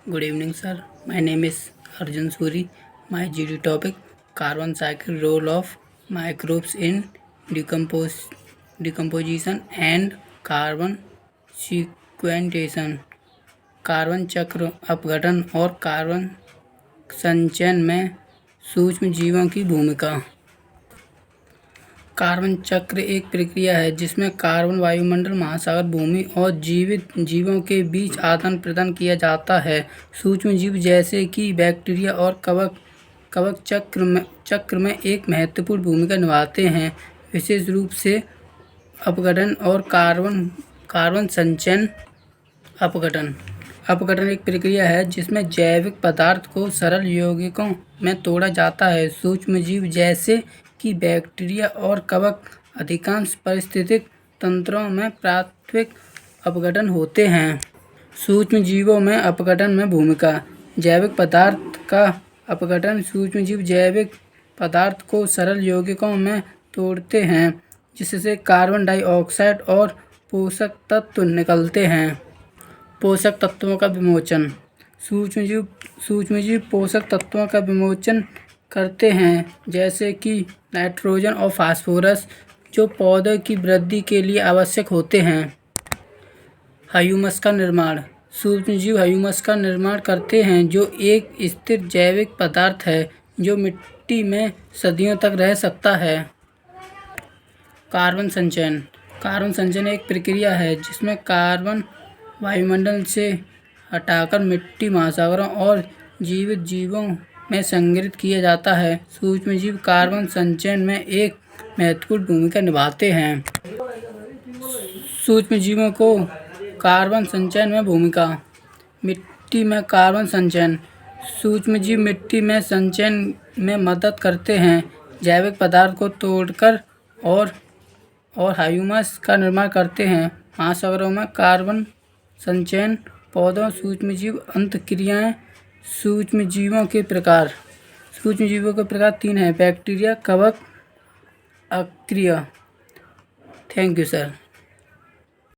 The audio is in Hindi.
Good evening, sir. My name is Arjun Suri. My GD topic: carbon cycle role of microbes in decomposition and carbon sequestration. Carbon चक्र अपघटन और कार्बन संचयन में सूक्ष्म जीवों की भूमिका। कार्बन चक्र एक प्रक्रिया है जिसमें कार्बन वायुमंडल, महासागर, भूमि और जीवित जीवों के बीच आदान प्रदान किया जाता है। सूक्ष्म जीव जैसे कि बैक्टीरिया और कवक चक्र में एक महत्वपूर्ण भूमिका निभाते हैं, विशेष रूप से अपघटन और कार्बन संचयन। अपघटन एक प्रक्रिया है जिसमें जैविक पदार्थ को सरल यौगिकों में तोड़ा जाता है। सूक्ष्म जीव जैसे कि बैक्टीरिया और कवक अधिकांश पारिस्थितिक तंत्रों में प्राथमिक अपघटन होते हैं। सूक्ष्म जीवों में अपघटन में भूमिका। जैविक पदार्थ का अपघटन। सूक्ष्म जीव जैविक पदार्थ को सरल यौगिकों में तोड़ते हैं, जिससे कार्बन डाइऑक्साइड और पोषक तत्व निकलते हैं। पोषक तत्वों का विमोचन। सूक्ष्म जीव पोषक तत्वों का विमोचन करते हैं, जैसे कि नाइट्रोजन और फास्फोरस, जो पौधे की वृद्धि के लिए आवश्यक होते हैं। ह्यूमस का निर्माण। सूक्ष्म जीव ह्यूमस का निर्माण करते हैं, जो एक स्थिर जैविक पदार्थ है जो मिट्टी में सदियों तक रह सकता है। कार्बन संचयन एक प्रक्रिया है जिसमें कार्बन वायुमंडल से हटाकर मिट्टी, महासागरों और जीवित जीवों में संग्रहित किया जाता है। सूक्ष्म जीव कार्बन संचयन में एक महत्वपूर्ण भूमिका निभाते हैं। सूक्ष्म जीवों को कार्बन संचयन में भूमिका। मिट्टी में कार्बन संचयन। सूक्ष्म जीव मिट्टी में संचयन में मदद करते हैं, जैविक पदार्थ को तोड़कर और ह्यूमस का निर्माण करते हैं। महासागरों में कार्बन संचयन। पौधों सूक्ष्म जीव अंतःक्रियाएं। सूक्ष्म जीवों के प्रकार 3 हैं: बैक्टीरिया, कवक, अर्किया। Thank you sir.